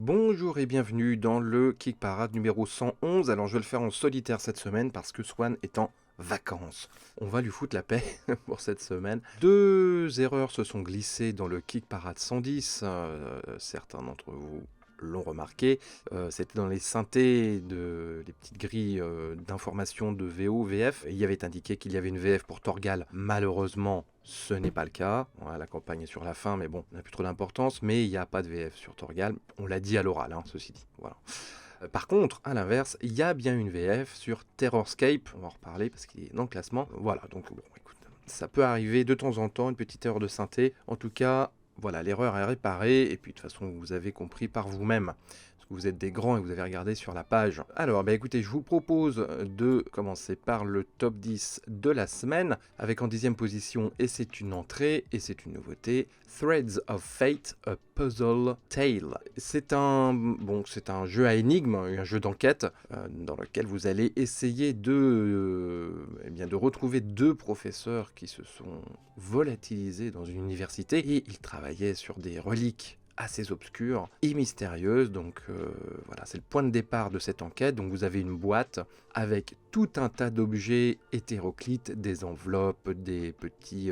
Bonjour et bienvenue dans le Kick Parade numéro 111. Alors je vais le faire en solitaire cette semaine parce que Swan est en vacances. On va lui foutre la paix pour cette semaine. Deux erreurs se sont glissées dans le Kick Parade 110. Certains d'entre vous l'ont remarqué. C'était dans les synthés les petites grilles d'information de VO, VF. Il y avait indiqué qu'il y avait une VF pour Torgal. Malheureusement, ce n'est pas le cas. Voilà, la campagne est sur la fin, mais bon, ça n'a plus trop d'importance. Mais il n'y a pas de VF sur Torgal. On l'a dit à l'oral, hein, ceci dit. Voilà. Par contre, à l'inverse, il y a bien une VF sur Terrorscape. On va en reparler parce qu'il est dans le classement. Voilà, donc bon, écoute, ça peut arriver de temps en temps, une petite erreur de synthé. En tout cas, voilà, l'erreur est réparée. Et puis de toute façon, vous avez compris par vous-même. Parce que vous êtes des grands et vous avez regardé sur la page. Alors, écoutez, je vous propose de commencer par le top 10 de la semaine, avec en 10e position, et c'est une entrée, et c'est une nouveauté, Threads of Fate, a Puzzle Tale. C'est un jeu à énigmes, un jeu d'enquête, dans lequel vous allez essayer de retrouver deux professeurs qui se sont volatilisés dans une université, et ils travaillaient sur des reliques assez obscure et mystérieuse. Donc voilà, c'est le point de départ de cette enquête. Donc vous avez une boîte avec tout un tas d'objets hétéroclites, des enveloppes, des petites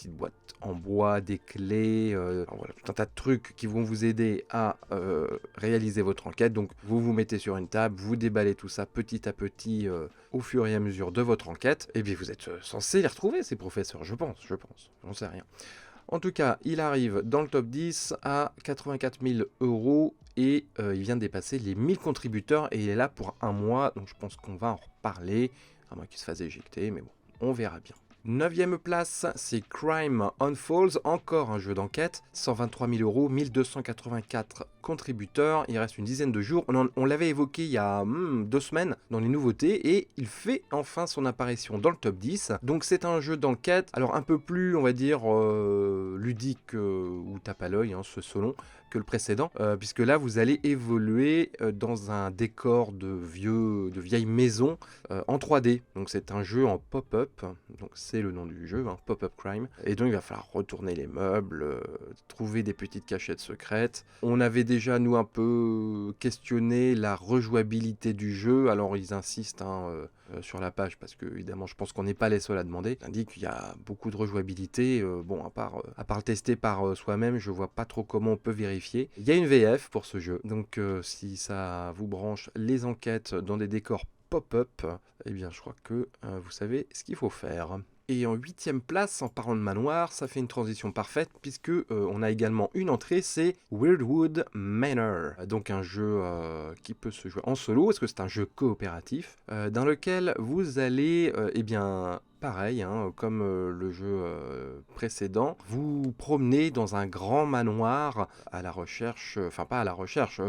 boîtes en bois, des clés, voilà, tout un tas de trucs qui vont vous aider à réaliser votre enquête. Donc vous vous mettez sur une table, vous déballez tout ça petit à petit au fur et à mesure de votre enquête, et bien vous êtes censé les retrouver, ces professeurs, je pense, j'en sais rien. En tout cas, il arrive dans le top 10 à 84 000 € et il vient de dépasser les 1000 contributeurs et il est là pour un mois, donc je pense qu'on va en reparler, à moins qu'il se fasse éjecter, mais bon, on verra bien. 9e place, c'est Crime Unfolds, encore un jeu d'enquête, 123 000 €, 1284 contributeurs, il reste une dizaine de jours, on l'avait évoqué il y a 2 semaines dans les nouveautés, et il fait enfin son apparition dans le top 10, donc c'est un jeu d'enquête, alors un peu plus, on va dire, ludique ou tape à l'œil, hein, selon, que le précédent, puisque là vous allez évoluer dans un décor de vieilles maisons en 3D, donc c'est un jeu en pop-up, donc c'est le nom du jeu, hein, Pop-Up Crime, et donc il va falloir retourner les meubles, trouver des petites cachettes secrètes. On avait déjà nous un peu questionné la rejouabilité du jeu, alors ils insistent sur la page, parce que évidemment je pense qu'on n'est pas les seuls à demander, ils indiquent qu'il y a beaucoup de rejouabilité, bon à part le tester par soi-même, je vois pas trop comment on peut vérifier. Il y a une VF pour ce jeu, donc si ça vous branche les enquêtes dans des décors pop-up, eh bien je crois que vous savez ce qu'il faut faire. Et en 8e place, en parlant de manoir, ça fait une transition parfaite puisque on a également une entrée, c'est Weirdwood Manor. Donc un jeu qui peut se jouer en solo, parce que c'est un jeu coopératif, dans lequel vous allez, pareil, hein, comme le jeu précédent, vous promenez dans un grand manoir à la recherche, pas à la recherche,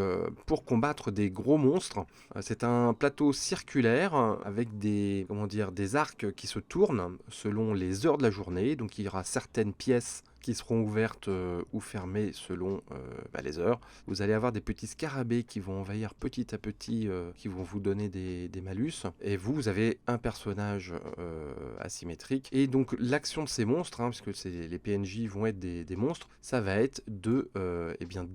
pour combattre des gros monstres. C'est un plateau circulaire avec des arcs qui se tournent selon les heures de la journée. Donc il y aura certaines pièces qui seront ouvertes ou fermées selon les heures. Vous allez avoir des petits scarabées qui vont envahir petit à petit, qui vont vous donner des malus. Et vous avez un personnage asymétrique. Et donc l'action de ces monstres, hein, puisque les PNJ vont être des monstres, ça va être de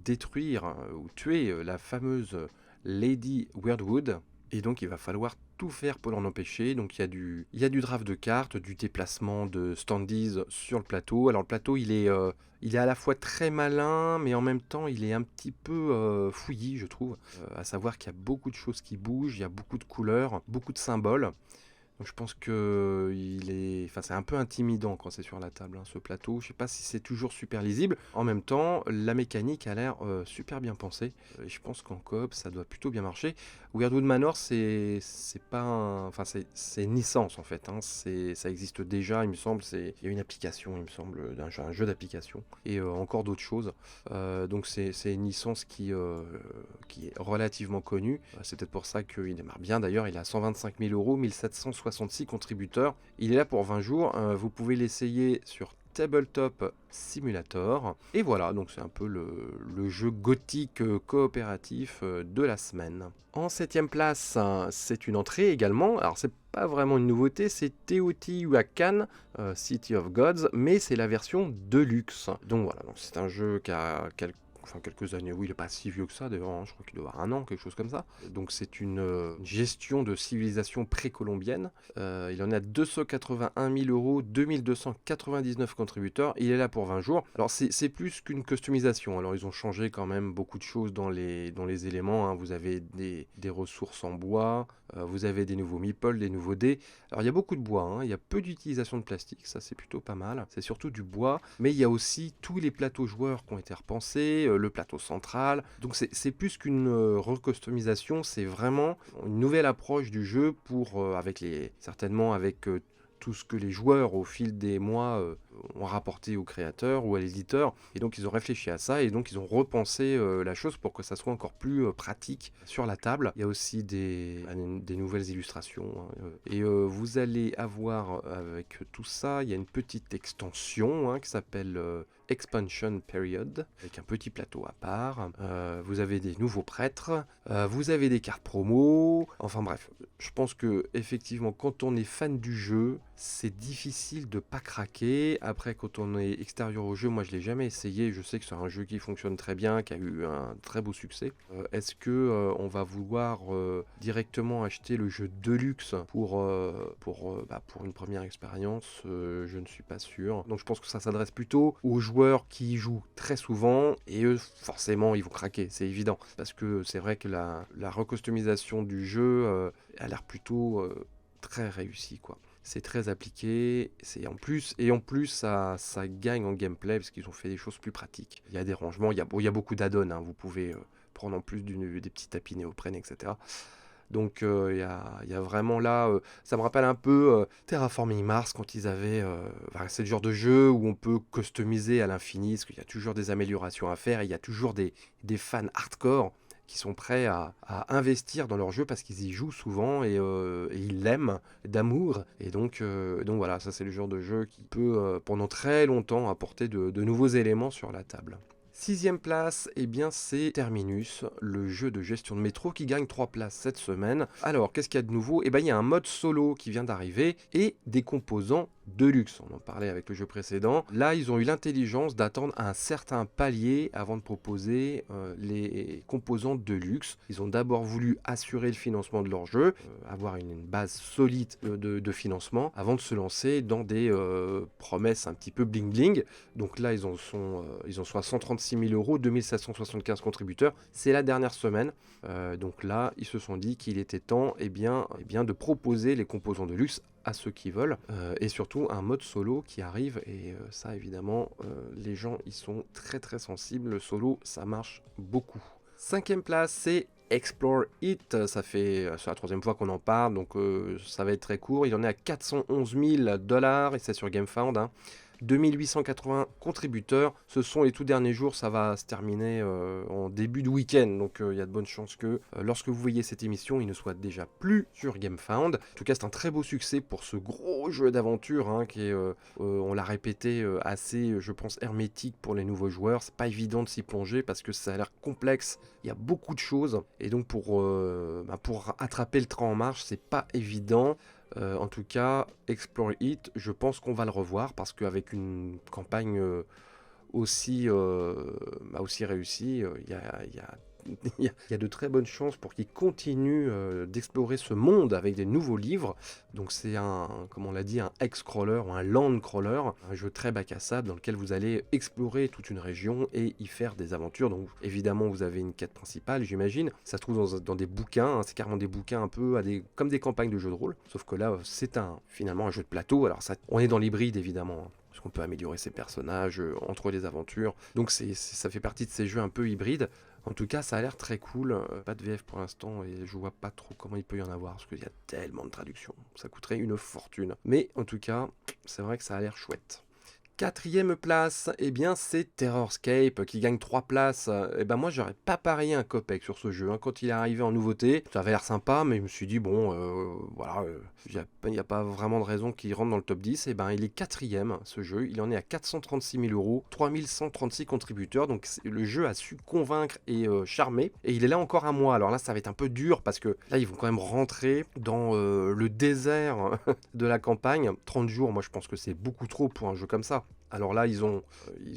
détruire ou tuer la fameuse Lady Weirdwood. Et donc il va falloir tout faire pour l'en empêcher. Donc il y a du draft de cartes, du déplacement de standees sur le plateau. Alors le plateau il est à la fois très malin, mais en même temps il est un petit peu fouillis, je trouve. À savoir qu'il y a beaucoup de choses qui bougent, il y a beaucoup de couleurs, beaucoup de symboles. Donc je pense que c'est un peu intimidant quand c'est sur la table, hein, ce plateau. Je sais pas si c'est toujours super lisible. En même temps, la mécanique a l'air super bien pensée. Et je pense qu'en coop, ça doit plutôt bien marcher. Weirdwood Manor, c'est une licence en fait, hein. Ça existe déjà, il me semble. Il y a une application, il me semble, un jeu d'application et encore d'autres choses. Donc c'est une licence qui est relativement connue. C'est peut-être pour ça qu'il démarre bien. D'ailleurs, il a 125 000 €, 1766 contributeurs. Il est là pour 20 jours. Vous pouvez l'essayer sur Tabletop Simulator. Et voilà, donc c'est un peu le jeu gothique coopératif de la semaine. En 7e place, c'est une entrée également. Alors c'est pas vraiment une nouveauté, c'est Teotihuacan, City of Gods, mais c'est la version Deluxe. Donc voilà, donc c'est un jeu qui a enfin quelques années, oui, il est pas si vieux que ça d'ailleurs, hein, je crois qu'il doit avoir 1 an, quelque chose comme ça. Donc c'est une gestion de civilisation précolombienne. Il en a 281 000 euros, 2299 contributeurs, il est là pour 20 jours. Alors c'est plus qu'une customisation, alors ils ont changé quand même beaucoup de choses dans les éléments, hein. Vous avez des ressources en bois, vous avez des nouveaux meeples, des nouveaux dés. Alors il y a beaucoup de bois, hein, il y a peu d'utilisation de plastique, ça c'est plutôt pas mal. C'est surtout du bois, mais il y a aussi tous les plateaux joueurs qui ont été repensés, le plateau central. Donc c'est plus qu'une recustomisation, c'est vraiment une nouvelle approche du jeu pour certainement avec tout ce que les joueurs au fil des mois ont rapporté au créateur ou à l'éditeur, et donc ils ont réfléchi à ça et donc ils ont repensé la chose pour que ça soit encore plus pratique sur la table. Il y a aussi des nouvelles illustrations, hein, et vous allez avoir avec tout ça, il y a une petite extension, hein, qui s'appelle Expansion Period, avec un petit plateau à part. Vous avez des nouveaux prêtres, vous avez des cartes promo, enfin bref, je pense que effectivement quand on est fan du jeu, c'est difficile de pas craquer. Après, quand on est extérieur au jeu, moi je l'ai jamais essayé, je sais que c'est un jeu qui fonctionne très bien, qui a eu un très beau succès. Est-ce que on va vouloir directement acheter le jeu Deluxe pour une première expérience? Je ne suis pas sûr. Donc je pense que ça s'adresse plutôt aux joueurs qui y jouent très souvent, et eux forcément ils vont craquer, c'est évident, parce que c'est vrai que la recustomisation du jeu a l'air plutôt très réussie, quoi. C'est très appliqué, et en plus ça gagne en gameplay parce qu'ils ont fait des choses plus pratiques. Il y a des rangements, il y a beaucoup d'add-ons, hein. Vous pouvez prendre en plus des petits tapis néoprène, etc. Donc il y a vraiment là, ça me rappelle un peu Terraforming Mars quand ils avaient, c'est le genre de jeu où on peut customiser à l'infini, parce qu'il y a toujours des améliorations à faire, et il y a toujours des fans hardcore qui sont prêts à investir dans leur jeu parce qu'ils y jouent souvent, et ils l'aiment d'amour. Et donc voilà, ça c'est le genre de jeu qui peut pendant très longtemps apporter de nouveaux éléments sur la table. 6e place, eh bien c'est Terminus, le jeu de gestion de métro qui gagne 3 places cette semaine. Alors, qu'est-ce qu'il y a de nouveau? Eh bien, il y a un mode solo qui vient d'arriver et des composants de luxe. On en parlait avec le jeu précédent. Là, ils ont eu l'intelligence d'attendre un certain palier avant de proposer les composants de luxe. Ils ont d'abord voulu assurer le financement de leur jeu, avoir une base solide de financement avant de se lancer dans des promesses un petit peu bling bling. Donc là, ils en sont à 136 000 euros, 2775 contributeurs. C'est la dernière semaine. Donc là, ils se sont dit qu'il était temps de proposer les composants de luxe à ceux qui veulent, et surtout un mode solo qui arrive, et ça évidemment les gens y sont très très sensibles. Le solo, ça marche beaucoup. 5e place, c'est Explore It, c'est la 3e fois qu'on en parle, donc ça va être très court. Il en est à 411 000 $, et c'est sur GameFound, hein. 2880 contributeurs, ce sont les tout derniers jours, ça va se terminer en début de week-end, donc il y a de bonnes chances que lorsque vous voyez cette émission, il ne soit déjà plus sur GameFound. En tout cas, c'est un très beau succès pour ce gros jeu d'aventure, hein, qui est, on l'a répété, assez, je pense, hermétique pour les nouveaux joueurs. C'est pas évident de s'y plonger parce que ça a l'air complexe, il y a beaucoup de choses, et donc pour attraper le train en marche, c'est pas évident. En tout cas, Explore It, je pense qu'on va le revoir parce qu'avec une campagne aussi réussie, il y a de très bonnes chances pour qu'il continue d'explorer ce monde avec des nouveaux livres. Donc c'est comme on l'a dit, un X-crawler ou un land crawler, un jeu très bac à sable dans lequel vous allez explorer toute une région et y faire des aventures. Donc évidemment, vous avez une quête principale, j'imagine. Ça se trouve dans des bouquins, hein, c'est carrément des bouquins un peu comme des campagnes de jeux de rôle. Sauf que là, c'est finalement un jeu de plateau. Alors on est dans l'hybride évidemment, hein, parce qu'on peut améliorer ses personnages entre les aventures. Donc ça fait partie de ces jeux un peu hybrides. En tout cas, ça a l'air très cool. Pas de VF pour l'instant, et je vois pas trop comment il peut y en avoir parce qu'il y a tellement de traductions. Ça coûterait une fortune. Mais en tout cas, c'est vrai que ça a l'air chouette. 4e place, eh bien c'est Terrorscape qui gagne 3 places. Et ben moi j'aurais pas parié un copec sur ce jeu, hein. Quand il est arrivé en nouveauté, ça avait l'air sympa, mais je me suis dit bon, il n'y a pas vraiment de raison qu'il rentre dans le top 10. Et ben il est 4e ce jeu, il en est à 436 000 euros, 3136 contributeurs, donc le jeu a su convaincre et charmer. Et il est là encore un mois, alors là ça va être un peu dur parce que là ils vont quand même rentrer dans le désert de la campagne. 30 jours, moi je pense que c'est beaucoup trop pour un jeu comme ça. Alors là, ils ont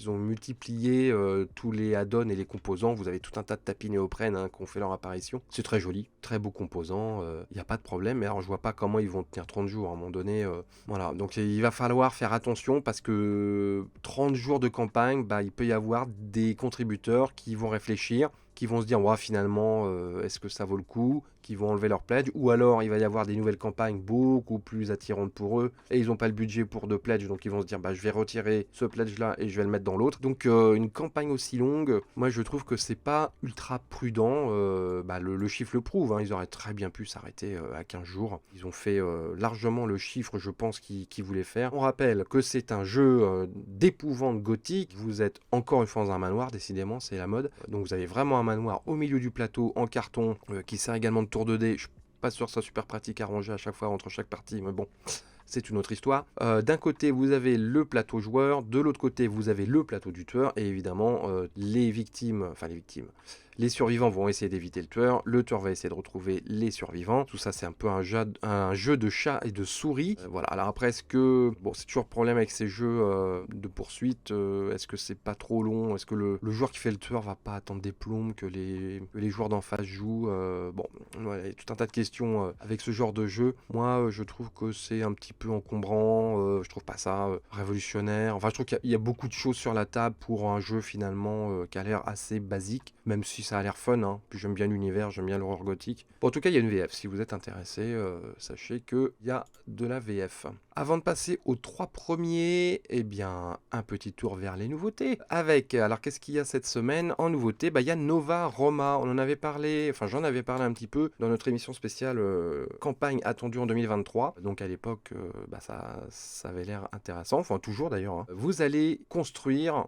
multiplié tous les add-ons et les composants. Vous avez tout un tas de tapis néoprène qui ont fait leur apparition. C'est très joli, très beaux composants. Il n'y a pas de problème. Mais alors, je vois pas comment ils vont tenir 30 jours à un moment donné. Voilà. Donc, il va falloir faire attention parce que 30 jours de campagne, il peut y avoir des contributeurs qui vont réfléchir, qui vont se dire ouais, finalement, est-ce que ça vaut le coup, qui vont enlever leur pledge, ou alors il va y avoir des nouvelles campagnes beaucoup plus attirantes pour eux, et ils n'ont pas le budget pour 2 pledges, donc ils vont se dire je vais retirer ce pledge-là et je vais le mettre dans l'autre. Donc une campagne aussi longue, moi je trouve que c'est pas ultra prudent. Le chiffre le prouve, ils auraient très bien pu s'arrêter à 15 jours. Ils ont fait largement le chiffre, je pense, qu'ils voulaient faire. On rappelle que c'est un jeu d'épouvante gothique. Vous êtes encore une fois dans un manoir, décidément, c'est la mode. Donc vous avez vraiment un manoir au milieu du plateau en carton qui sert également de tour 2D. Je suis pas sûr que ça soit super pratique à ranger à chaque fois entre chaque partie, mais bon, c'est une autre histoire. D'un côté, vous avez le plateau joueur, de l'autre côté, vous avez le plateau du tueur, et évidemment, les survivants vont essayer d'éviter le tueur va essayer de retrouver les survivants. Tout ça, c'est un peu un jeu de chat et de souris. Voilà, alors après, est-ce que... Bon, c'est toujours le problème avec ces jeux de poursuite. Est-ce que c'est pas trop long? Est-ce que le joueur qui fait le tueur va pas attendre des plombes que les joueurs d'en face jouent? Il y a tout un tas de questions avec ce genre de jeu. Moi, je trouve que c'est un petit peu encombrant. Je trouve pas ça révolutionnaire. Enfin, je trouve qu'il y a beaucoup de choses sur la table pour un jeu finalement qui a l'air assez basique, même si ça a l'air fun. Puis j'aime bien l'univers, j'aime bien l'horreur gothique. Bon, en tout cas, il y a une VF. Si vous êtes intéressé, sachez qu'il y a de la VF. Avant de passer aux 3 premiers, un petit tour vers les nouveautés. Alors qu'est-ce qu'il y a cette semaine en nouveauté? Il y a Nova Roma. On en avait parlé, j'en avais parlé un petit peu dans notre émission spéciale campagne attendue en 2023. Donc à l'époque, ça avait l'air intéressant. Toujours d'ailleurs. Vous allez construire,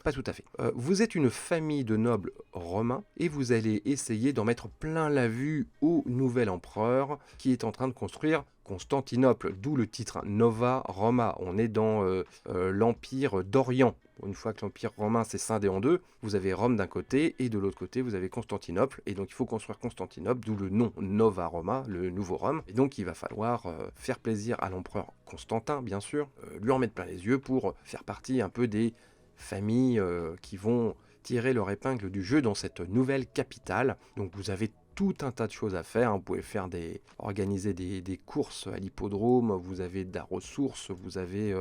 pas tout à fait. Vous êtes une famille de nobles romains et vous allez essayer d'en mettre plein la vue au nouvel empereur qui est en train de construire Constantinople, d'où le titre Nova Roma. On est dans l'Empire d'Orient. Une fois que l'Empire romain s'est scindé en deux, vous avez Rome d'un côté et de l'autre côté vous avez Constantinople. Et donc il faut construire Constantinople, d'où le nom Nova Roma, le nouveau Rome. Et donc il va falloir faire plaisir à l'empereur Constantin, bien sûr, lui en mettre plein les yeux pour faire partie un peu des familles qui vont tirer leur épingle du jeu dans cette nouvelle capitale. Donc vous avez tout un tas de choses à faire. Vous pouvez organiser des courses à l'hippodrome, vous avez de la ressource, vous avez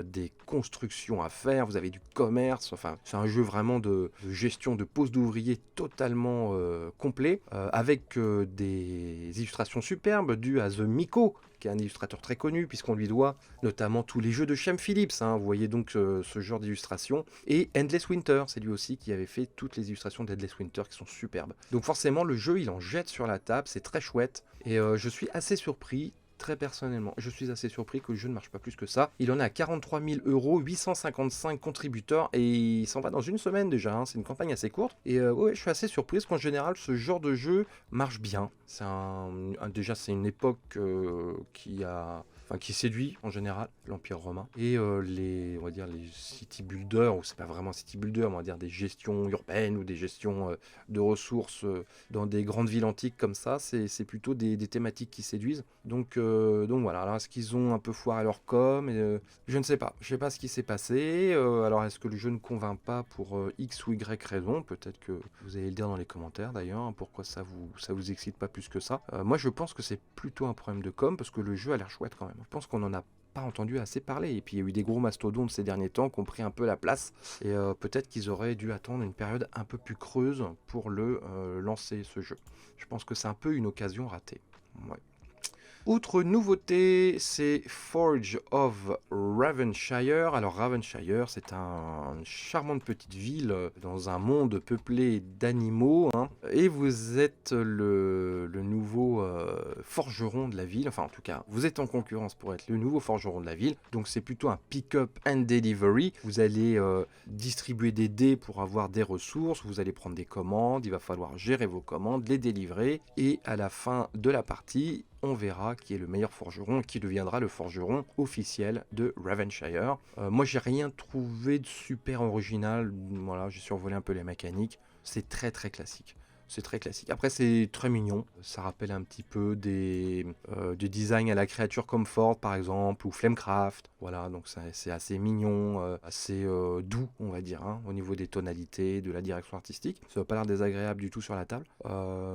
des constructions à faire, vous avez du commerce. C'est un jeu vraiment de gestion de pose d'ouvriers totalement complet, avec des illustrations superbes dues à The Miko, qui est un illustrateur très connu, puisqu'on lui doit notamment tous les jeux de Shem Phillips. Vous voyez donc ce genre d'illustration. Et Endless Winter, c'est lui aussi qui avait fait toutes les illustrations d'Endless Winter qui sont superbes. Donc forcément, le jeu, il en jette sur la table, c'est très chouette. Et je suis assez surpris. Très personnellement, je suis assez surpris que le jeu ne marche pas plus que ça. Il en est à 43 000 €, 855 contributeurs et il s'en va dans une semaine déjà. C'est une campagne assez courte. Et je suis assez surpris parce qu'en général, ce genre de jeu marche bien. Déjà, c'est une époque qui séduit en général l'Empire romain. Et les city builders, ou c'est pas vraiment city builders, on va dire des gestions urbaines ou des gestions de ressources dans des grandes villes antiques comme ça, c'est plutôt des thématiques qui séduisent. Donc voilà, alors est-ce qu'ils ont un peu foiré leur com? Je ne sais pas. Je sais pas ce qui s'est passé. Alors est-ce que le jeu ne convainc pas pour X ou Y raison? Peut-être que vous allez le dire dans les commentaires d'ailleurs, pourquoi ça vous excite pas plus que ça. Moi je pense que c'est plutôt un problème de com parce que le jeu a l'air chouette quand même. Je pense qu'on n'en a pas entendu assez parler. Et puis il y a eu des gros mastodontes ces derniers temps qui ont pris un peu la place. Et peut-être qu'ils auraient dû attendre une période un peu plus creuse pour lancer ce jeu. Je pense que c'est un peu une occasion ratée. Ouais. Outre nouveauté, c'est Forge of Ravenshire. Alors Ravenshire, c'est une charmante petite ville dans un monde peuplé d'animaux. Et vous êtes le nouveau forgeron de la ville. En tout cas, vous êtes en concurrence pour être le nouveau forgeron de la ville. Donc c'est plutôt un pick-up and delivery. Vous allez distribuer des dés pour avoir des ressources. Vous allez prendre des commandes. Il va falloir gérer vos commandes, les délivrer. Et à la fin de la partie, on verra qui est le meilleur forgeron, qui deviendra le forgeron officiel de Ravenshire. Moi, j'ai rien trouvé de super original. Voilà, j'ai survolé un peu les mécaniques. C'est très très classique. c'est très classique. Après, c'est très mignon. Ça rappelle un petit peu des designs à la créature Comfort, par exemple, ou Flamecraft. Voilà, donc c'est assez mignon, assez doux, on va dire, hein, au niveau des tonalités, de la direction artistique. Ça n'a pas l'air désagréable du tout sur la table.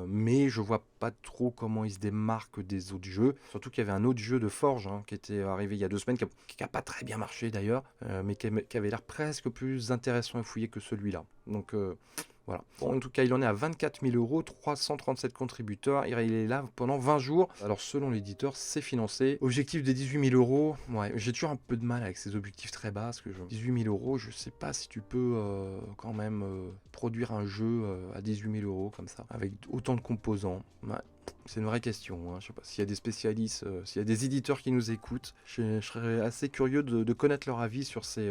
Mais je vois pas trop comment il se démarque des autres jeux. Surtout qu'il y avait un autre jeu de Forge qui était arrivé il y a 2 semaines, qui a pas très bien marché d'ailleurs, mais qui avait l'air presque plus intéressant à fouiller que celui-là. Donc voilà. Bon, en tout cas, il en est à 24 000 euros, 337 contributeurs. Il est là pendant 20 jours. Alors, selon l'éditeur, c'est financé. Objectif des 18 000 euros. Ouais, j'ai toujours un peu de mal avec ces objectifs très bas. Parce que 18 000 euros, je sais pas si tu peux quand même produire un jeu à 18 000 euros comme ça, avec autant de composants. Ouais. C'est une vraie question, hein. Je sais pas s'il y a des spécialistes, s'il y a des éditeurs qui nous écoutent. Je serais assez curieux de connaître leur avis sur ces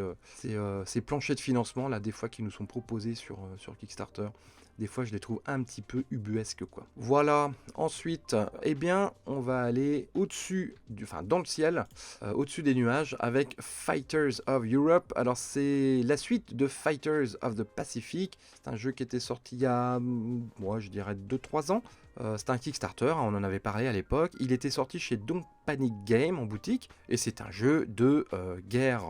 planchers de financement là, des fois qui nous sont proposés sur Kickstarter. Des fois, je les trouve un petit peu ubuesques, quoi. Voilà. Ensuite, eh bien, on va aller dans le ciel, au-dessus des nuages, avec Fighters of Europe. Alors, c'est la suite de Fighters of the Pacific. C'est un jeu qui était sorti il y a, moi, je dirais 2-3 ans. C'était un Kickstarter, on en avait parlé à l'époque. Il était sorti chez Don't Panic Game en boutique, et c'est un jeu de guerre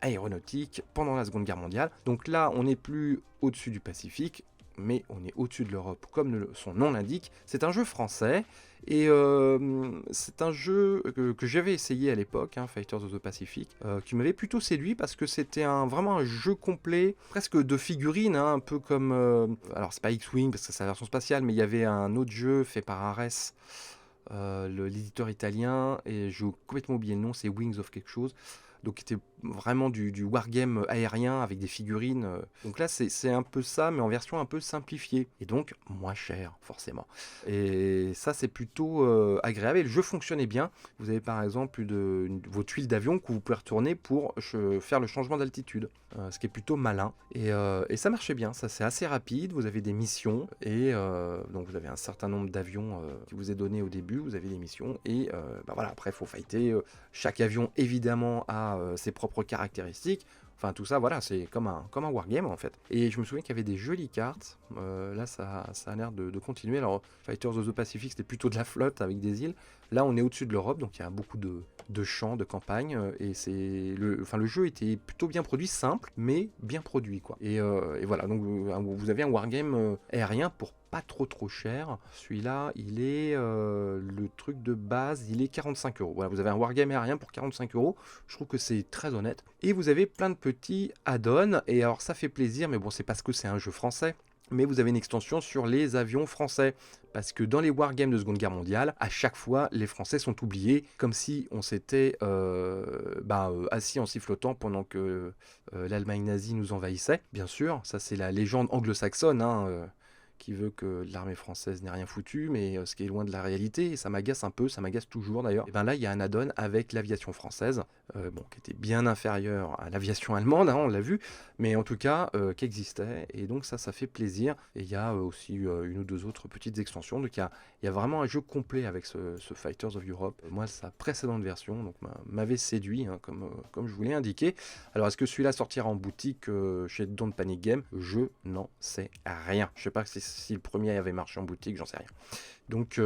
aéronautique pendant la Seconde Guerre mondiale. Donc là, on n'est plus au-dessus du Pacifique, mais on est au-dessus de l'Europe, comme son nom l'indique. C'est un jeu français, et c'est un jeu que j'avais essayé à l'époque, Fighters of the Pacific, qui m'avait plutôt séduit parce que c'était vraiment un jeu complet, presque de figurines, un peu comme... alors c'est pas X-Wing parce que c'est la version spatiale, mais il y avait un autre jeu fait par Ares, l'éditeur italien, et j'ai complètement oublié le nom, c'est Wings of quelque chose. Donc c'était vraiment du wargame aérien avec des figurines. Donc là c'est un peu ça, mais en version un peu simplifiée. Et donc moins cher, forcément. Et ça c'est plutôt agréable. Et le jeu fonctionnait bien. Vous avez par exemple vos tuiles d'avion que vous pouvez retourner pour faire le changement d'altitude. Ce qui est plutôt malin. Et ça marchait bien. Ça c'est assez rapide. Vous avez des missions. Et donc vous avez un certain nombre d'avions qui vous est donné au début. Vous avez des missions. Et voilà, après il faut fighter. Chaque avion évidemment a ses propres caractéristiques. Enfin tout ça, voilà, c'est comme un wargame en fait. Et je me souviens qu'il y avait des jolies cartes. Là ça a l'air de continuer. Alors Fighters of the Pacific c'était plutôt de la flotte avec des îles. Là on est au-dessus de l'Europe, donc il y a beaucoup de champs, de campagnes. Et le jeu était plutôt bien produit, simple, mais bien produit quoi. Et voilà, donc vous avez un wargame aérien pour pas trop cher. Celui-là, il est le truc de base, il est 45 euros. Voilà, vous avez un wargame aérien pour 45 euros. Je trouve que c'est très honnête. Et vous avez plein de petits add-ons. Et alors, ça fait plaisir, mais bon, c'est parce que c'est un jeu français. Mais vous avez une extension sur les avions français. Parce que dans les wargames de Seconde Guerre mondiale, à chaque fois, les Français sont oubliés, comme si on s'était assis en sifflotant pendant que l'Allemagne nazie nous envahissait. Bien sûr, ça c'est la légende anglo-saxonne, qui veut que l'armée française n'ait rien foutu, mais ce qui est loin de la réalité, et ça m'agace un peu, ça m'agace toujours d'ailleurs. Et bien là, il y a un add-on avec l'aviation française, qui était bien inférieure à l'aviation allemande, on l'a vu, mais en tout cas, qui existait, et donc ça fait plaisir. Et il y a aussi une ou deux autres petites extensions, donc il y a vraiment un jeu complet avec ce Fighters of Europe. Moi, sa précédente version donc, m'avait séduit, comme je vous l'ai indiqué. Alors, est-ce que celui-là sortira en boutique chez Don't Panic Game? Je n'en sais rien. Je sais pas si le premier avait marché en boutique, j'en sais rien. Donc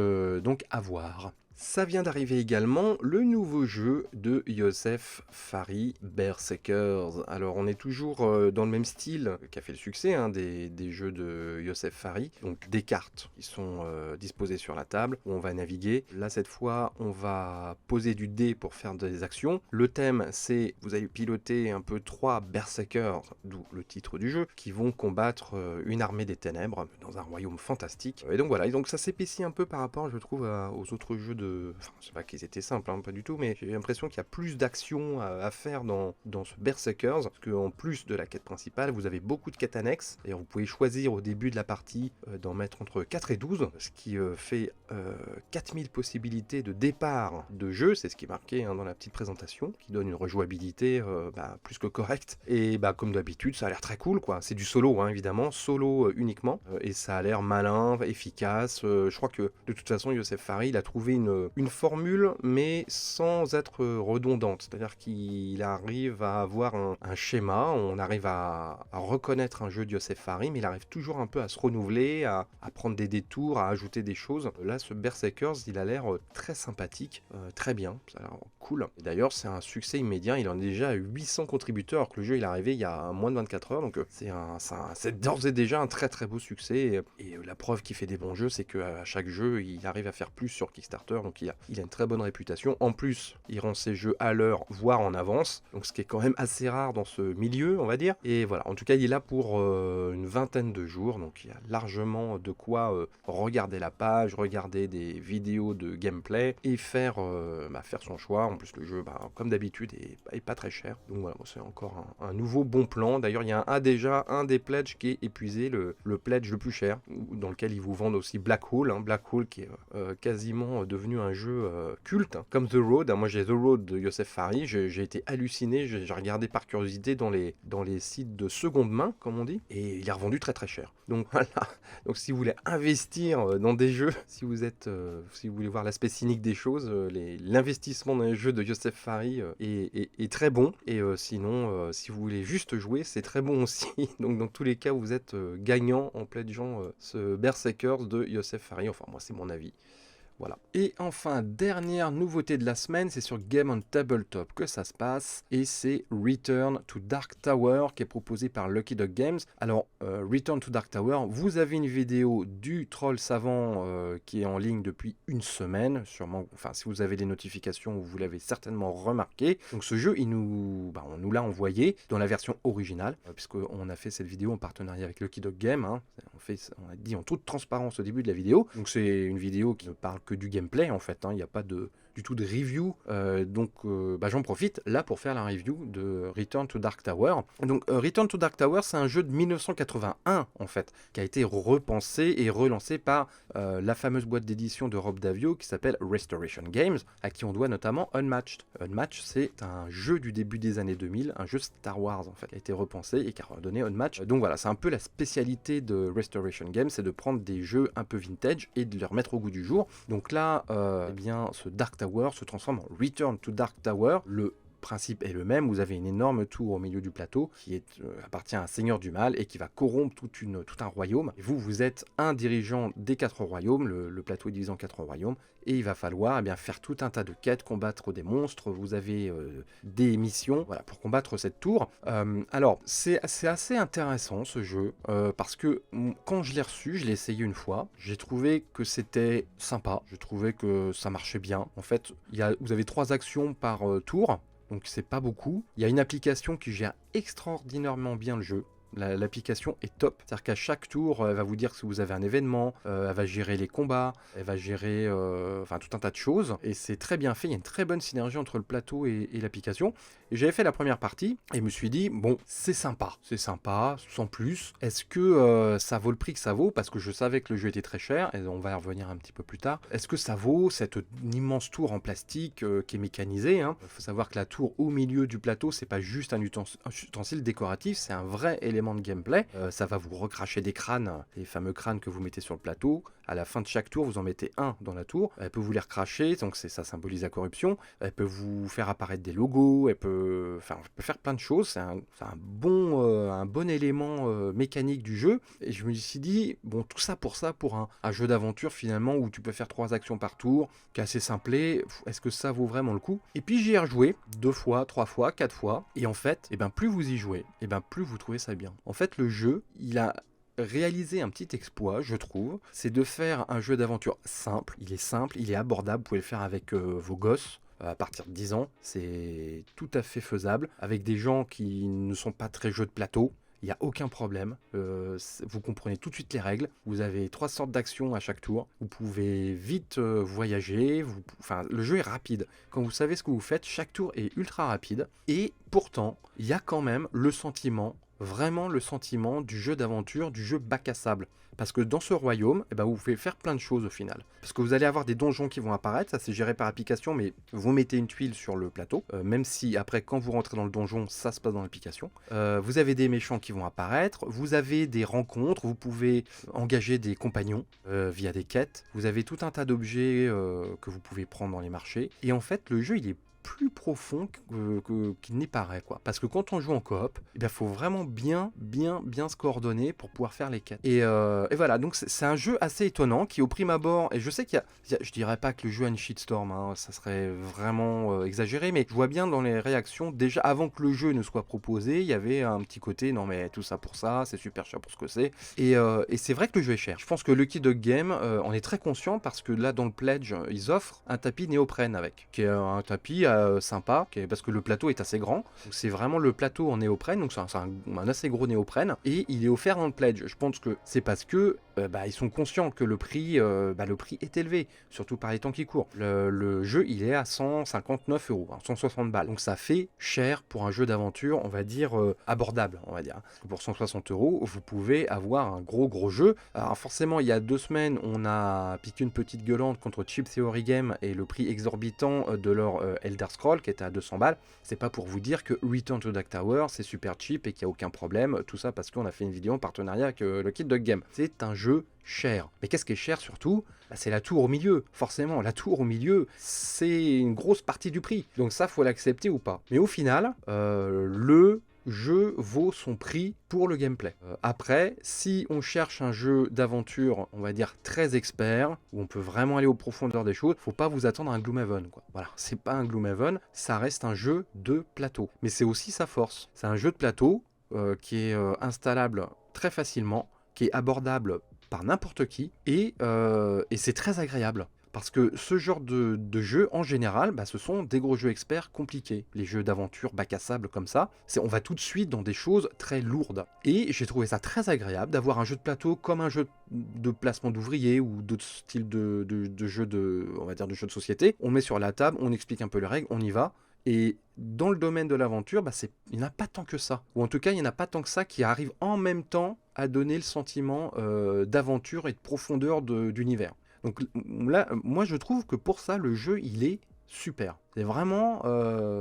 à voir. Ça vient d'arriver également, le nouveau jeu de Youssef Fary, Berserkers. Alors on est toujours dans le même style qu'a fait le succès des jeux de Youssef Fary. Donc des cartes qui sont disposées sur la table, où on va naviguer. Là cette fois, on va poser du dé pour faire des actions. Le thème c'est, vous allez piloter un peu 3 Berserkers, d'où le titre du jeu, qui vont combattre une armée des ténèbres dans un royaume fantastique. Et donc voilà, et donc ça s'épaissit un peu par rapport, je trouve, aux autres jeux de... Enfin, je sais pas qu'ils étaient simples, pas du tout, mais j'ai l'impression qu'il y a plus d'actions à faire dans ce Berserkers, parce qu'en plus de la quête principale, vous avez beaucoup de quêtes annexes, et vous pouvez choisir au début de la partie d'en mettre entre 4 et 12, ce qui fait 4000 possibilités de départ de jeu, c'est ce qui est marqué dans la petite présentation, qui donne une rejouabilité plus que correcte, et comme d'habitude, ça a l'air très cool, quoi. C'est du solo, évidemment, solo uniquement, et ça a l'air malin, efficace. Je crois que de toute façon, Youssef Fary, il a trouvé une une formule, mais sans être redondante. C'est-à-dire qu'il arrive à avoir un schéma, on arrive à reconnaître un jeu de Yosef Fares, mais il arrive toujours un peu à se renouveler, à prendre des détours, à ajouter des choses. Là, ce Berserkers, il a l'air très sympathique, très bien, ça a l'air cool. Et d'ailleurs, c'est un succès immédiat, il en est déjà à 800 contributeurs, alors que le jeu il est arrivé il y a moins de 24 heures, donc c'est d'ores et déjà un très très beau succès. Et la preuve qu'il fait des bons jeux, c'est qu'à chaque jeu, il arrive à faire plus sur Kickstarter, donc il a une très bonne réputation. En plus, il rend ses jeux à l'heure, voire en avance, donc ce qui est quand même assez rare dans ce milieu, on va dire. Et voilà, en tout cas, il est là pour une vingtaine de jours, donc il y a largement de quoi regarder la page, regarder des vidéos de gameplay et faire son choix. En plus, le jeu, comme d'habitude, est pas très cher. Donc voilà, c'est encore un nouveau bon plan. D'ailleurs, il y a déjà un des pledges qui est épuisé, le pledge le plus cher, dans lequel ils vous vendent aussi Black Hole. Black Hole qui est quasiment devenu un jeu culte, comme The Road. Moi, j'ai The Road de Yosef Fares. J'ai été halluciné. J'ai regardé par curiosité dans les sites de seconde main, comme on dit, et il est revendu très très cher. Donc voilà. Donc si vous voulez investir dans des jeux, si vous voulez voir l'aspect cynique des choses, l'investissement dans les jeux de Yosef Fares est très bon. Et sinon, si vous voulez juste jouer, c'est très bon aussi. Donc dans tous les cas, vous êtes gagnant en pledgeant ce Berserkers de Yosef Fares. Enfin, moi, c'est mon avis. Voilà. Et enfin, dernière nouveauté de la semaine, c'est sur Game on Tabletop que ça se passe, et c'est Return to Dark Tower qui est proposé par Lucky Dog Games. Alors, Return to Dark Tower, vous avez une vidéo du troll savant qui est en ligne depuis une semaine, sûrement, enfin si vous avez les notifications, vous l'avez certainement remarqué. Donc ce jeu, on nous l'a envoyé dans la version originale, puisqu'on a fait cette vidéo en partenariat avec Lucky Dog Games. On a dit en toute transparence au début de la vidéo. Donc c'est une vidéo qui ne parle que du gameplay en fait, il n'y a pas du tout de review, donc j'en profite là pour faire la review de Return to Dark Tower. Donc Return to Dark Tower, c'est un jeu de 1981 en fait, qui a été repensé et relancé par la fameuse boîte d'édition de Rob Daviau qui s'appelle Restoration Games, à qui on doit notamment Unmatched. Unmatched, c'est un jeu du début des années 2000, un jeu Star Wars en fait, qui a été repensé et qui a redonné Unmatched. Donc voilà, c'est un peu la spécialité de Restoration Games, c'est de prendre des jeux un peu vintage et de les remettre au goût du jour. Donc là, ce Dark Tower se transforme en Return to Dark Tower. Le principe est le même, vous avez une énorme tour au milieu du plateau qui appartient à un seigneur du mal et qui va corrompre tout un royaume. Et vous êtes un dirigeant des 4 royaumes, le plateau est divisé en 4 royaumes, et il va falloir faire tout un tas de quêtes, combattre des monstres, vous avez des missions pour combattre cette tour. Alors, c'est assez intéressant ce jeu, parce que quand je l'ai reçu, je l'ai essayé une fois, j'ai trouvé que c'était sympa, je trouvais que ça marchait bien. En fait, vous avez 3 actions par tour, donc c'est pas beaucoup. Il y a une application qui gère extraordinairement bien le jeu. L'application est top, c'est-à-dire qu'à chaque tour, elle va vous dire si vous avez un événement, elle va gérer les combats, elle va gérer tout un tas de choses, et c'est très bien fait, il y a une très bonne synergie entre le plateau et l'application. Et j'avais fait la première partie, et je me suis dit, bon, c'est sympa, sans plus. Est-ce que ça vaut le prix que ça vaut? Parce que je savais que le jeu était très cher, et on va y revenir un petit peu plus tard. Est-ce que ça vaut cette immense tour en plastique qui est mécanisée, hein? Il faut savoir que la tour au milieu du plateau, c'est pas juste un ustensile décoratif, c'est un vrai élément de gameplay. Ça va vous recracher des crânes, les fameux crânes que vous mettez sur le plateau. À la fin de chaque tour, vous en mettez un dans la tour. Elle peut vous les recracher, donc ça symbolise la corruption. Elle peut vous faire apparaître des logos, elle peut faire plein de choses. C'est un bon élément mécanique du jeu. Et je me suis dit, bon, tout ça pour un jeu d'aventure finalement où tu peux faire 3 actions par tour, qui est assez simplé. Est-ce que ça vaut vraiment le coup? Et puis j'y ai rejoué 2 fois, 3 fois, 4 fois. Et en fait, plus vous y jouez, plus vous trouvez ça bien. En fait, le jeu, il a réalisé un petit exploit, je trouve, c'est de faire un jeu d'aventure simple. Il est simple, il est abordable, vous pouvez le faire avec vos gosses. À partir de 10 ans, c'est tout à fait faisable, avec des gens qui ne sont pas très jeux de plateau. Il n'y a aucun problème, vous comprenez tout de suite les règles, vous avez 3 sortes d'actions à chaque tour, vous pouvez vite voyager, le jeu est rapide. Quand vous savez ce que vous faites, chaque tour est ultra rapide, et pourtant, il y a quand même le sentiment vraiment le sentiment du jeu d'aventure, du jeu bac à sable. Parce que dans ce royaume, eh ben, vous pouvez faire plein de choses au final. Parce que vous allez avoir des donjons qui vont apparaître, ça c'est géré par application, mais vous mettez une tuile sur le plateau, même si après quand vous rentrez dans le donjon, ça se passe dans l'application. Vous avez des méchants qui vont apparaître, vous avez des rencontres, vous pouvez engager des compagnons via des quêtes, vous avez tout un tas d'objets que vous pouvez prendre dans les marchés, et en fait le jeu il est plus profond qu'il n'y paraît, quoi. Parce que quand on joue en coop, il faut vraiment bien se coordonner pour pouvoir faire les quêtes. Et voilà, donc c'est un jeu assez étonnant qui au prime abord, et je sais je dirais pas que le jeu a une shitstorm, hein, ça serait vraiment exagéré, mais je vois bien dans les réactions, déjà avant que le jeu ne soit proposé, il y avait un petit côté, non mais tout ça pour ça, c'est super cher pour ce que c'est. Et c'est vrai que le jeu est cher. Je pense que Lucky Duck Game en est très conscient parce que là dans le pledge, ils offrent un tapis néoprène avec, qui est un tapis sympa, parce que le plateau est assez grand. C'est vraiment le plateau en néoprène, donc c'est un assez gros néoprène, et il est offert dans le pledge. Je pense que c'est parce que ils sont conscients que le prix est élevé, surtout par les temps qui courent. Le jeu, il est à 159 €, 160 balles. Donc ça fait cher pour un jeu d'aventure, on va dire abordable, on va dire. Pour 160 €, vous pouvez avoir un gros jeu. Alors forcément, il y a 2 semaines, on a piqué une petite gueulante contre Cheap Theory Game et le prix exorbitant de leur Elder Scroll qui était à 200 balles. C'est pas pour vous dire que Return to Dark Tower c'est super cheap et qu'il n'y a aucun problème. Tout ça parce qu'on a fait une vidéo en partenariat avec Lucky Duck Game. C'est un jeu cher. Mais qu'est-ce qui est cher surtout ? C'est la tour au milieu. Forcément, la tour au milieu, c'est une grosse partie du prix. Donc ça, faut l'accepter ou pas. Mais au final, le jeu vaut son prix pour le gameplay. Après, si on cherche un jeu d'aventure, on va dire très expert, où on peut vraiment aller aux profondeurs des choses, faut pas vous attendre à un Gloomhaven, quoi. Voilà, c'est pas un Gloomhaven, ça reste un jeu de plateau. Mais c'est aussi sa force. C'est un jeu de plateau qui est installable très facilement, qui est abordable par n'importe qui, et c'est très agréable. Parce que ce genre de jeu, en général, ce sont des gros jeux experts compliqués. Les jeux d'aventure bac à sable comme ça, on va tout de suite dans des choses très lourdes. Et j'ai trouvé ça très agréable d'avoir un jeu de plateau comme un jeu de placement d'ouvriers ou d'autres styles de jeux on va dire de jeux de société. On met sur la table, on explique un peu les règles, on y va. Et dans le domaine de l'aventure, il n'y en a pas tant que ça. Ou en tout cas, il n'y en a pas tant que ça qui arrive en même temps à donner le sentiment d'aventure et de profondeur d'univers. Donc là, moi je trouve que pour ça, le jeu, il est super. C'est vraiment,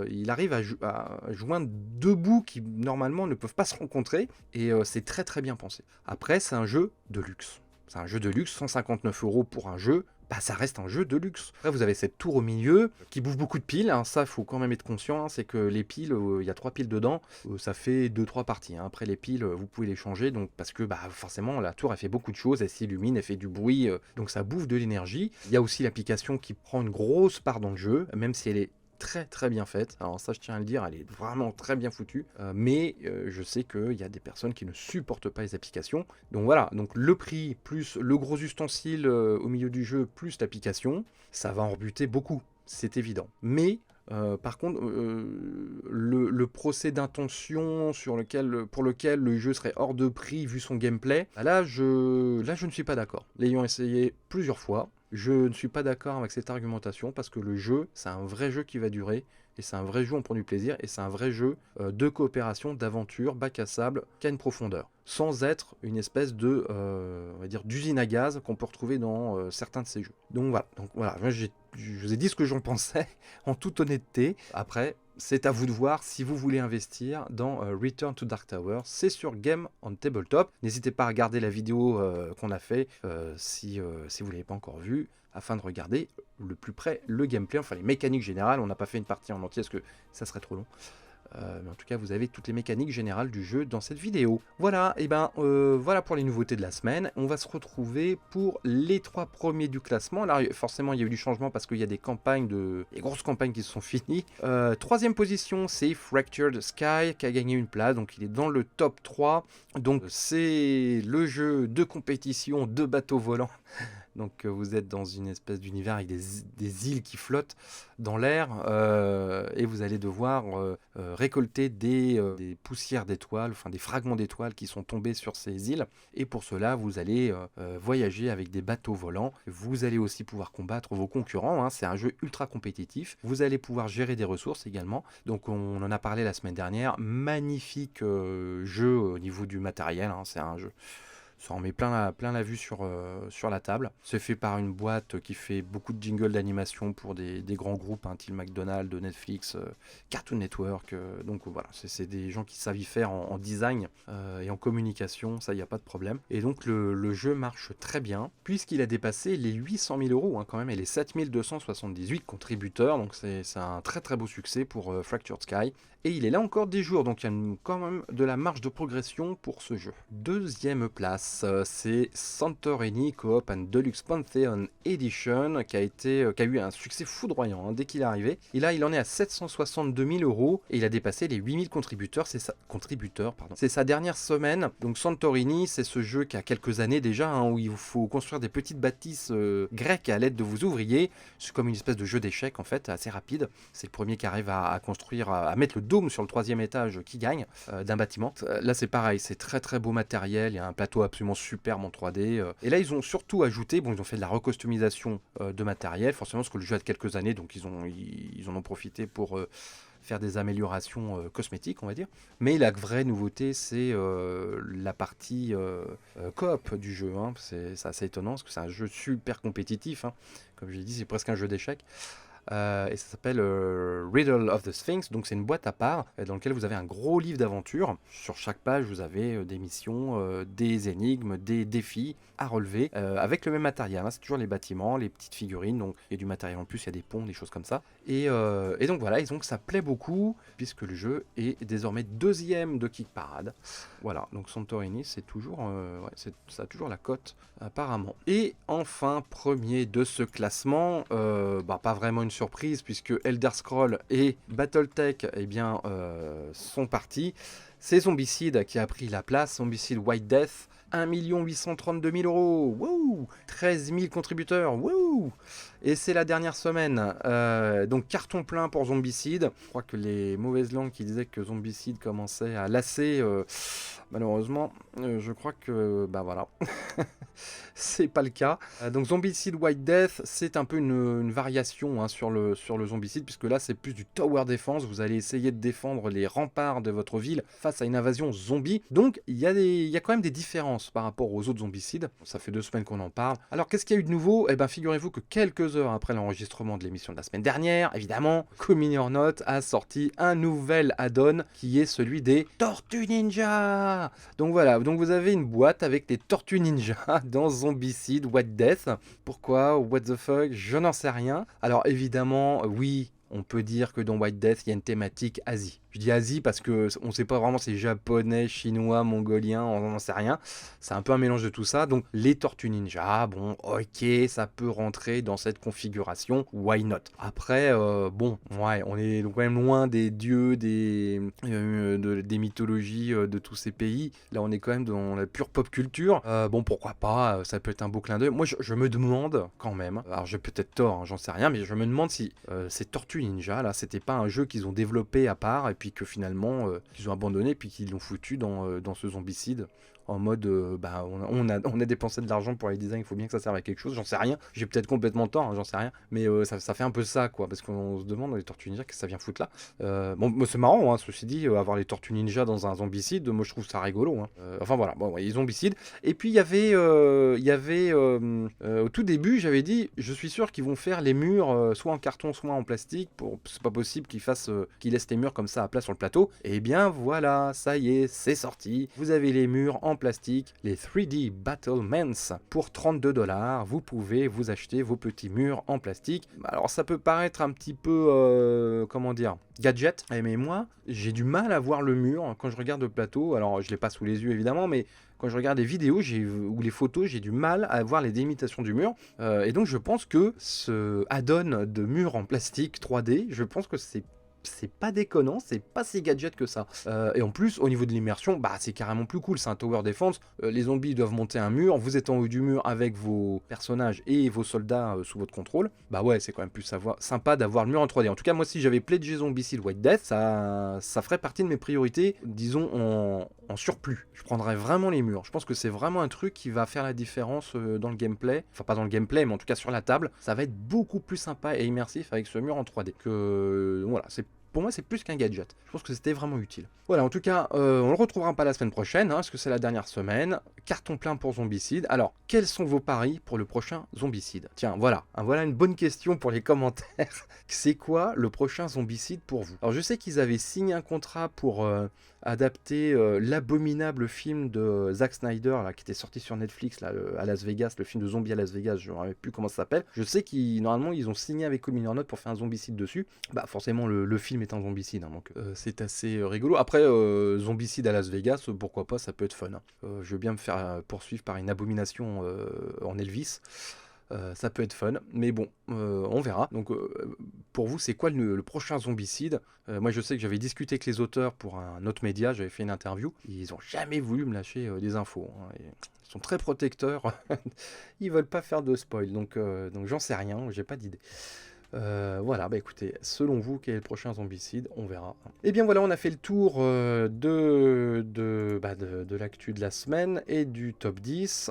il arrive à joindre deux bouts qui normalement ne peuvent pas se rencontrer, et c'est très très bien pensé. Après, c'est un jeu de luxe. C'est un jeu de luxe, 159 € pour un jeu. Ça reste un jeu de luxe. Après, vous avez cette tour au milieu qui bouffe beaucoup de piles. Hein. Ça, il faut quand même être conscient. Hein. C'est que les piles, il y a 3 piles dedans. Ça fait 2-3 parties. Hein. Après, les piles, vous pouvez les changer. Donc, parce que forcément, la tour, elle fait beaucoup de choses. Elle s'illumine, elle fait du bruit. Donc, ça bouffe de l'énergie. Il y a aussi l'application qui prend une grosse part dans le jeu, même si elle est très très bien faite. Alors ça, je tiens à le dire, elle est vraiment très bien foutue. Mais je sais qu'il y a des personnes qui ne supportent pas les applications. Donc voilà, donc le prix plus le gros ustensile au milieu du jeu plus l'application, ça va en rebuter beaucoup, c'est évident. Mais par contre, le procès d'intention pour lequel le jeu serait hors de prix vu son gameplay, là je ne suis pas d'accord. L'ayant essayé plusieurs fois, je ne suis pas d'accord avec cette argumentation parce que le jeu, c'est un vrai jeu qui va durer, et c'est un vrai jeu où on prend du plaisir, et c'est un vrai jeu de coopération, d'aventure, bac à sable, qui a une profondeur, sans être une espèce de, on va dire, d'usine à gaz qu'on peut retrouver dans certains de ces jeux. Donc voilà, moi, je vous ai dit ce que j'en pensais en toute honnêteté. Après, c'est à vous de voir si vous voulez investir dans Return to Dark Tower. C'est sur Game on Tabletop. N'hésitez pas à regarder la vidéo qu'on a fait si vous ne l'avez pas encore vue, afin de regarder le plus près le gameplay, enfin les mécaniques générales. On n'a pas fait une partie en entier parce que ça serait trop long. Mais en tout cas, vous avez toutes les mécaniques générales du jeu dans cette vidéo. Voilà, et voilà pour les nouveautés de la semaine. On va se retrouver pour les 3 premiers du classement. Alors forcément, il y a eu du changement parce qu'il y a des grosses campagnes qui se sont finies. 3e position, c'est Fractured Sky qui a gagné une place, donc il est dans le top 3. Donc c'est le jeu de compétition de bateaux volants Donc vous êtes dans une espèce d'univers avec des îles qui flottent dans l'air et vous allez devoir récolter des poussières d'étoiles, enfin des fragments d'étoiles qui sont tombés sur ces îles. Et pour cela, vous allez voyager avec des bateaux volants. Vous allez aussi pouvoir combattre vos concurrents, hein. C'est un jeu ultra compétitif. Vous allez pouvoir gérer des ressources également. Donc on en a parlé la semaine dernière. Magnifique jeu au niveau du matériel, hein. C'est un jeu. Ça en met plein la vue sur la table. C'est fait par une boîte qui fait beaucoup de jingles d'animation pour des grands groupes, hein, Till McDonald, Netflix, Cartoon Network. Donc voilà, c'est des gens qui savent y faire en design et en communication, ça, il n'y a pas de problème. Et donc le jeu marche très bien, puisqu'il a dépassé les 800 000 euros, hein, quand même, et les 7278 contributeurs. Donc c'est un très très beau succès pour Fractured Sky. Et il est là encore des jours, donc il y a quand même de la marge de progression pour ce jeu. Deuxième place, c'est Santorini Co-op and Deluxe Pantheon Edition, qui a eu un succès foudroyant, hein, dès qu'il est arrivé. Et là, il en est à 762 000 euros et il a dépassé les 8000 contributeurs. C'est sa dernière semaine. Donc Santorini, c'est ce jeu qui a quelques années déjà, hein, où il vous faut construire des petites bâtisses grecques à l'aide de vos ouvriers. C'est comme une espèce de jeu d'échecs en fait, assez rapide. C'est le premier qui arrive à construire, à mettre le dôme sur le 3e étage qui gagne d'un bâtiment. Là c'est pareil, c'est très très beau matériel, il y a un plateau absolument superbe en 3D. Et là ils ont surtout ajouté, ils ont fait de la recustomisation de matériel, forcément parce que le jeu a de quelques années, donc ils en ont profité pour faire des améliorations cosmétiques, on va dire. Mais la vraie nouveauté, c'est la partie coop du jeu, hein. C'est assez étonnant, parce que c'est un jeu super compétitif, hein. Comme je l'ai dit, c'est presque un jeu d'échecs. Et ça s'appelle Riddle of the Sphinx, donc c'est une boîte à part dans laquelle vous avez un gros livre d'aventure. Sur chaque page, vous avez des missions, des énigmes, des défis à relever avec le même matériel, hein. C'est toujours les bâtiments, les petites figurines, donc il y a du matériel en plus, il y a des ponts, des choses comme ça. Et donc voilà, et donc ça plaît beaucoup puisque le jeu est désormais 2e de Kick Parade. Voilà, donc Santorini, c'est toujours, ça a toujours la cote apparemment. Et enfin, premier de ce classement, pas vraiment une surprise puisque Elder Scrolls et Battletech sont partis. C'est Zombicide qui a pris la place, Zombicide White Death, 1 832 000 euros, wouh, 13 000 contributeurs, wouh. Et c'est la dernière semaine, donc carton plein pour Zombicide. Je crois que les mauvaises langues qui disaient que Zombicide commençait à lasser, malheureusement, je crois que, voilà, c'est pas le cas. Donc Zombicide White Death, c'est un peu une variation, hein, sur le Zombicide, puisque là c'est plus du tower defense, vous allez essayer de défendre les remparts de votre ville face à une invasion zombie. Donc il y a quand même des différences par rapport aux autres Zombicides. Ça fait 2 semaines qu'on en parle. Alors qu'est-ce qu'il y a eu de nouveau ? Figurez-vous que quelques heures après l'enregistrement de l'émission de la semaine dernière, évidemment, Community or Not a sorti un nouvel add-on qui est celui des Tortues Ninja. Donc voilà, donc vous avez une boîte avec des Tortues Ninja dans Zombicide White Death. Pourquoi ? What the fuck ? Je n'en sais rien. Alors évidemment, oui, on peut dire que dans White Death, il y a une thématique Asie. Je dis Asie parce que on ne sait pas vraiment si c'est japonais, chinois, mongolien, on n'en sait rien. C'est un peu un mélange de tout ça. Donc les Tortues Ninja, bon, ok, ça peut rentrer dans cette configuration, why not. Après, on est quand même loin des dieux, des mythologies de tous ces pays. Là, on est quand même dans la pure pop culture. Pourquoi pas, ça peut être un beau clin d'œil. Moi, je me demande quand même, alors j'ai peut-être tort, hein, j'en sais rien, mais je me demande si ces Tortues Ninja, là, c'était pas un jeu qu'ils ont développé à part, et puis que finalement qu'ils ont abandonné puis qu'ils l'ont foutu dans ce Zombicide en mode on a dépensé de l'argent pour les designs, il faut bien que ça serve à quelque chose, j'en sais rien, j'ai peut-être complètement tort, hein, j'en sais rien, mais ça fait un peu ça quoi, parce qu'on se demande les Tortues Ninja qu'est-ce que ça vient foutre là. C'est marrant, hein, ceci dit, avoir les Tortues Ninja dans un Zombicide, moi je trouve ça rigolo, hein. Enfin voilà, les Zombicides. Et puis il y avait au tout début, j'avais dit, je suis sûr qu'ils vont faire les murs soit en carton soit en plastique, c'est pas possible qu'ils laissent les murs comme ça à plat sur le plateau. Et bien voilà, ça y est, c'est sorti, vous avez les murs en plastique, les 3D Battlements pour 32$. Vous pouvez vous acheter vos petits murs en plastique. Alors ça peut paraître un petit peu gadget, mais moi j'ai du mal à voir le mur quand je regarde le plateau. Alors je l'ai pas sous les yeux évidemment, mais quand je regarde les vidéos ou les photos, j'ai du mal à voir les délimitations du mur. Et donc je pense que ce add-on de mur en plastique 3D, je pense que c'est c'est pas déconnant, c'est pas si gadget que ça. Et en plus, au niveau de l'immersion, bah c'est carrément plus cool, c'est un tower defense. Les zombies doivent monter un mur, vous êtes en haut du mur avec vos personnages et vos soldats sous votre contrôle. Bah ouais, c'est quand même plus sympa d'avoir le mur en 3D. En tout cas, moi, si j'avais pledgé Zombicide White Death, ça ferait partie de mes priorités, disons en surplus. Je prendrais vraiment les murs. Je pense que c'est vraiment un truc qui va faire la différence dans le gameplay. Enfin, pas dans le gameplay, mais en tout cas sur la table. Ça va être beaucoup plus sympa et immersif avec ce mur en 3D. Voilà, pour moi, c'est plus qu'un gadget. Je pense que c'était vraiment utile. Voilà, en tout cas, on le retrouvera pas la semaine prochaine, parce que c'est la dernière semaine. Carton plein pour Zombicide. Alors, quels sont vos paris pour le prochain Zombicide? Tiens, voilà une bonne question pour les commentaires. C'est quoi le prochain Zombicide pour vous? Alors, je sais qu'ils avaient signé un contrat pour adapter l'abominable film de Zack Snyder, là, qui était sorti sur Netflix, là, à Las Vegas, le film de zombie à Las Vegas, je ne me rappelle plus comment ça s'appelle. Je sais normalement, ils ont signé avec Community Note pour faire un Zombicide dessus. Bah, forcément, le film est un Zombicide, donc c'est assez rigolo. Après, Zombicide à Las Vegas, pourquoi pas, ça peut être fun. Je veux bien me faire poursuivre par une abomination en Elvis. Ça peut être fun, mais bon, on verra. Donc, pour vous, c'est quoi le prochain Zombicide? Moi, je sais que j'avais discuté avec les auteurs pour un autre média, j'avais fait une interview. Ils ont jamais voulu me lâcher des infos. Ils sont très protecteurs. Ils veulent pas faire de spoil, donc j'en sais rien, j'ai pas d'idée. Voilà, bah écoutez, selon vous, quel est le prochain Zombicide? On verra. Et bien voilà, on a fait le tour de l'actu de la semaine et du top 10.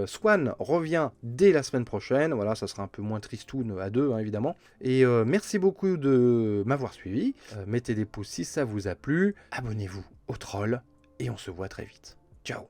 Swan revient dès la semaine prochaine. Voilà, ça sera un peu moins tristoun à deux, évidemment. Et merci beaucoup de m'avoir suivi. Mettez des pouces si ça vous a plu. Abonnez-vous au troll et on se voit très vite. Ciao!